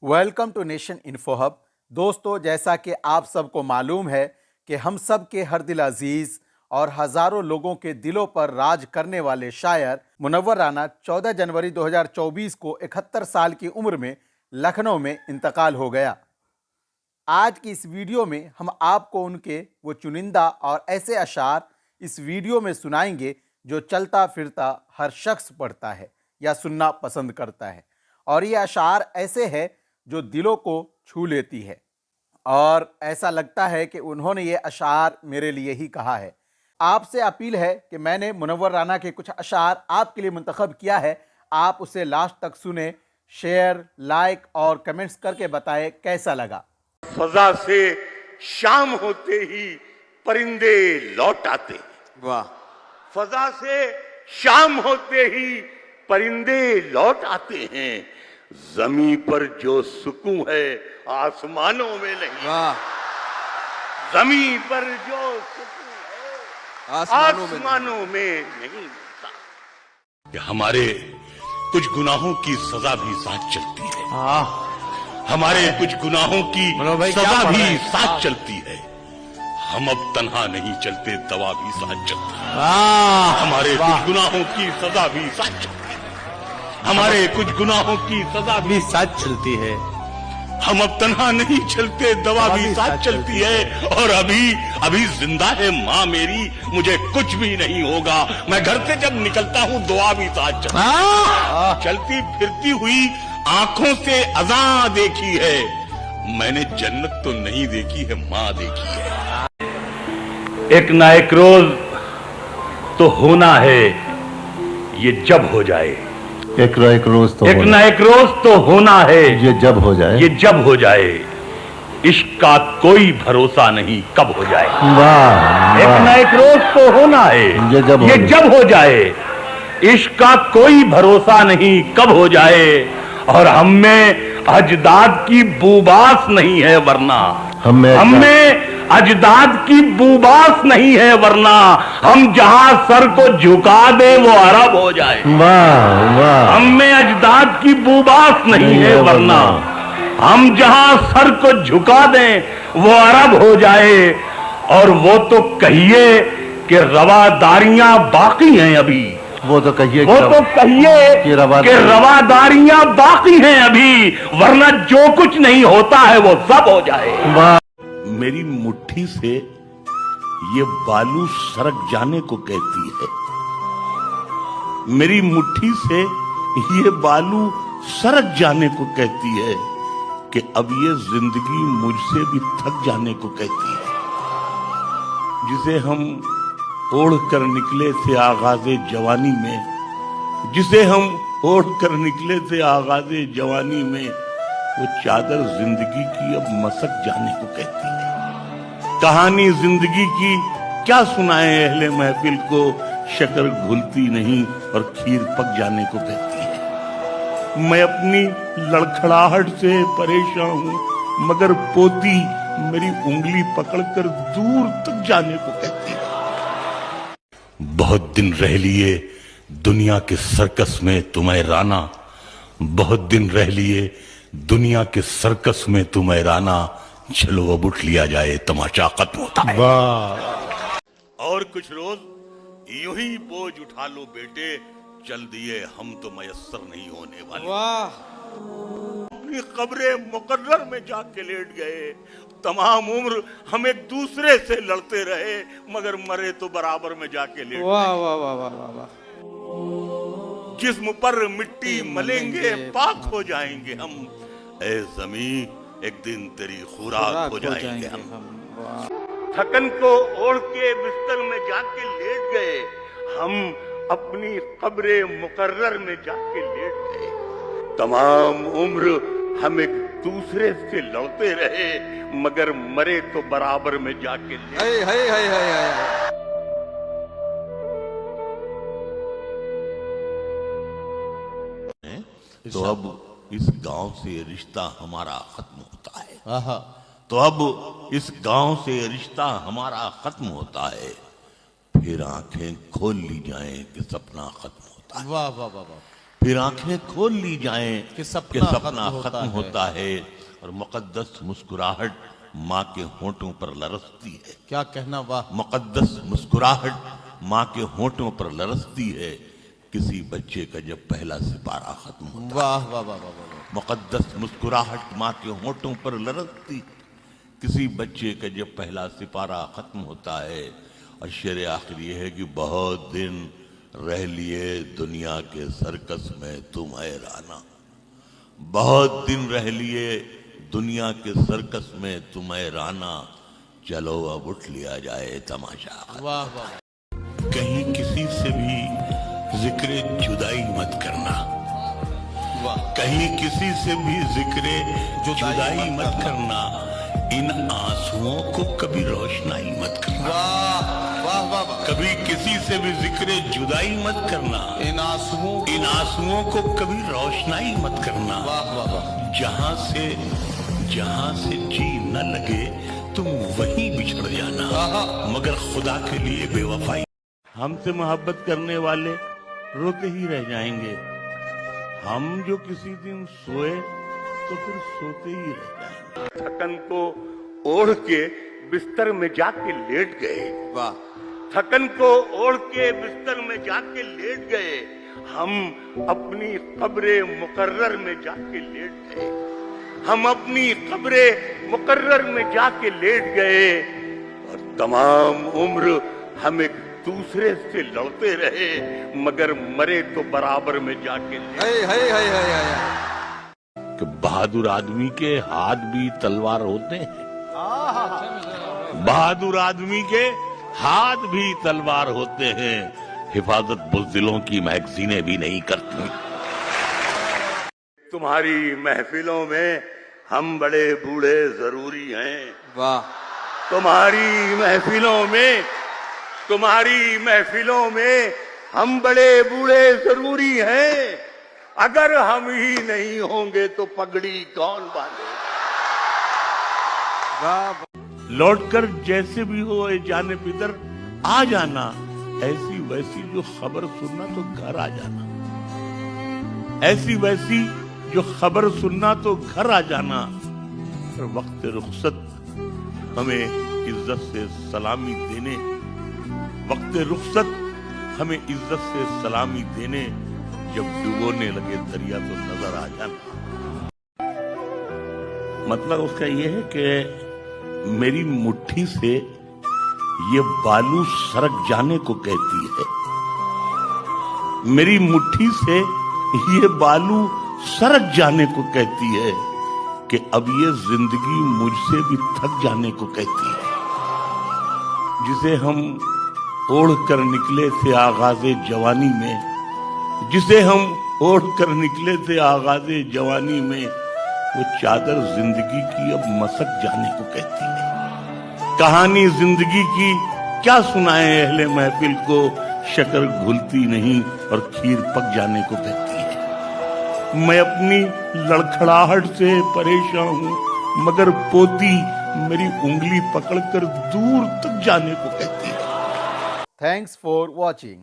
Welcome to Nation Info Hub. दोस्तों, जैसा कि आप सबको मालूम है कि हम सब के हर दिल अजीज और हजारों लोगों के दिलों पर राज करने वाले शायर मुनव्वर राना 14 जनवरी 2024 को 71 साल की उम्र में लखनऊ में इंतकाल हो गया। आज की इस वीडियो में हम आपको उनके वो चुनिंदा और ऐसे अशार इस वीडियो में सुनाएंगे जो चलता फिरता हर शख्स पढ़ता है या सुनना पसंद करता है, और ये अशार ऐसे है जो दिलों को छू लेती है और ऐसा लगता है कि उन्होंने ये अशार मेरे लिए ही कहा है। आपसे अपील है कि मैंने मुनव्वर राना के कुछ अशार आपके लिए मुंतखब किया है, आप उसे लास्ट तक सुने, शेयर, लाइक और कमेंट्स करके बताएं कैसा लगा। फजा से शाम होते ही परिंदे लौट आते। वाह। फजा से शाम होते ही परिंदे लौट आते हैं। जमीन पर जो सुकून है आसमानों में नहीं। वाह। जमीन पर जो सुकून है आसमानों में नहीं मिलता। कि हमारे कुछ गुनाहों की सजा भी साथ चलती है। हमारे कुछ गुनाहों की सजा भी साथ चलती है। हम अब तन्हा नहीं चलते, दवा भी साथ चलती है। हमारे कुछ गुनाहों की सजा भी साथ चलती है। हमारे कुछ गुनाहों की सजा भी साथ चलती है। हम अब तन्हा नहीं चलते, दवा भी साथ चलती है। और अभी जिंदा है माँ मेरी, मुझे कुछ भी नहीं होगा। मैं घर से जब निकलता हूँ दुआ भी साथ चलती है। चलती फिरती हुई आंखों से अज़ां देखी है, मैंने जन्नत तो नहीं देखी है, माँ देखी है। एक ना एक रोज तो होना है, ये जब हो जाए। एक ना एक रोज तो होना है, ये जब हो जाए। ये जब हो जाए। इश्क का कोई भरोसा नहीं कब हो जाए। वाह। एक ना एक रोज तो होना है, ये जब हो जाए। इश्क का कोई भरोसा नहीं कब हो जाए। और हम में अजदाद की बूबास नहीं है वरना, हम में अजदाद की बूबास नहीं है वरना, हम जहां सर को झुका दे वो अरब हो जाए। वाह वाह। हम में अजदाद की बूबास नहीं है वरना, हम जहां सर को झुका दें वो अरब हो जाए। और वो तो कहिए कि रवादारियां बाकी हैं अभी। वो तो कहिए कि रवादारियां बाकी हैं अभी, वरना जो कुछ नहीं होता है वो सब हो जाए। वाह। मेरी मुट्ठी से ये बालू सरक जाने को कहती है। मेरी मुट्ठी से ये बालू सरक जाने को कहती है कि अब ये जिंदगी मुझसे भी थक जाने को कहती है। जिसे हम ओढ़ कर निकले थे आगाज़े जवानी में, जिसे हम ओढ़ कर निकले थे आगाज़े जवानी में, वो चादर जिंदगी की अब मसक जाने को कहती है। कहानी जिंदगी की क्या सुनाए अहले महफिल को, शक्कर घुलती नहीं और खीर पक जाने को कहती है। मैं अपनी लड़खड़ाहट से परेशान हूँ, मगर पोती मेरी उंगली पकड़कर दूर तक जाने को कहती है। बहुत दिन रह लिए दुनिया के सर्कस में तुम्हें राना, बहुत दिन रह लिए दुनिया के सर्कस में तुम्हें राना, चलो अब उठ लिया जाए, तमाशा खत्म होता है। वाह। और कुछ रोज यूं ही बोझ उठा लो बेटे, चल दिए हम तो मयस्सर नहीं होने वाले। वाह। अपनी कब्रे मुकर्रर में जाके लेट गए। तमाम उम्र हम एक दूसरे से लड़ते रहे, मगर मरे तो बराबर में जाके लेट। वाह वाह वाह वाह वाह वाह। जिस्म पर मिट्टी मलेंगे, पाक हो जाएंगे हम। ए ज़मीं, एक दिन तेरी खुराक हो जाएंगे हम। थकन को ओढ़ के बिस्तर में जाके लेट गए हम, अपनी कब्रे मुकर्रर में जाके लेट गए। तमाम उम्र हम एक दूसरे से लड़ते रहे, मगर मरे तो बराबर में जाके लेट। हाय हाय हाय हाय हाय। तो अब इस गांव से रिश्ता हमारा खत्म होता है। तो अब इस गांव से रिश्ता हमारा खत्म होता है। फिर आंखें खोल ली जाएं कि सपना खत्म होता है। वाह वाह वाह वाह। फिर आंखें खोल ली जाएं कि कि सपना सपना खत्म खत्म होता होता है और मुकद्दस मुस्कुराहट माँ के होंठों पर लरसती है। क्या कहना, वाह। मुकद्दस मुस्कुराहट माँ के होंठों पर लरसती है किसी बच्चे का जब पहला सिपारा खत्म होता है। वाह वाह वाह वाह वाह। मुकद्दस मुस्कुराहट माँ के होंठों पर लरसती किसी बच्चे का जब पहला सिपारा खत्म होता है। और शेर आखिर ये है कि बहुत दिन रह लिए दुनिया के सर्कस में तुम हैराना, बहुत दिन रह लिए दुनिया के सर्कस में तुम हैराना, चलो अब उठ लिया जाए तमाशा। वाह वाह। कहीं किसी से भी जिक्र जुदाई मत करना, वाह। कहीं किसी से भी जिक्र जुदाई मत करना, इन आंसुओं को कभी रोशनाई मत करना। वाह वाह वाह वाह। कभी किसी से भी जिक्र जुदाई मत करना, इन आंसुओं को कभी रोशनाई मत करना। वाह वाह वाह। जहां से जी न लगे तुम वहीं बिछड़ जाना, मगर खुदा के लिए बेवफाई। हमसे मोहब्बत करने वाले रोते ही रह जाएंगे, हम जो किसी दिन सोए तो फिर सोते ही रह जाएंगे। थकन को ओढ़ के बिस्तर में जाके लेट गए, वाह। थकन को ओढ़ के बिस्तर में जाके लेट गए, हम अपनी कब्रे मुकर्रर में जाके लेट गए, हम अपनी कब्रे मुकर्रर में जाके लेट गए और तमाम उम्र हम एक दूसरे से लड़ते रहे, मगर मरे तो बराबर में जाके लेट। है। कि बहादुर आदमी के हाथ भी तलवार होते हैं, बहादुर आदमी के हाथ भी तलवार होते हैं, हिफाजत बुज़दिलों की मैगजीनें भी नहीं करती। तुम्हारी महफिलों में हम बड़े बूढ़े जरूरी हैं, वाह। तुम्हारी महफिलों में हम बड़े बूढ़े जरूरी हैं, अगर हम ही नहीं होंगे तो पगड़ी कौन बांधे। वाह। लौटकर जैसे भी हो ए जाने पितर आ जाना, ऐसी वैसी जो खबर सुनना तो घर आ जाना, ऐसी वैसी जो खबर सुनना तो घर आ जाना। और वक्त रुखसत हमें इज्जत से सलामी देने, वक्त रुखसत हमें इज्जत से सलामी देने जब डुबोने लगे दरिया तो नजर आ जाना। मतलब उसका यह है कि मेरी मुट्ठी से ये बालू सरक जाने को कहती है, मेरी मुट्ठी से ये बालू सरक जाने को कहती है कि अब ये जिंदगी मुझसे भी थक जाने को कहती है। जिसे हम ओढ़ कर निकले थे आगाज़े जवानी में, जिसे हम ओढ़ कर निकले थे आगाज़े जवानी में, वो चादर जिंदगी की अब मसक जाने को कहती है। कहानी जिंदगी की क्या सुनाए अहले महफिल को, शक्कर घुलती नहीं और खीर पक जाने को कहती है। मैं अपनी लड़खड़ाहट से परेशान हूं, मगर पोती मेरी उंगली पकड़कर दूर तक जाने को कहती है। Thanks for watching.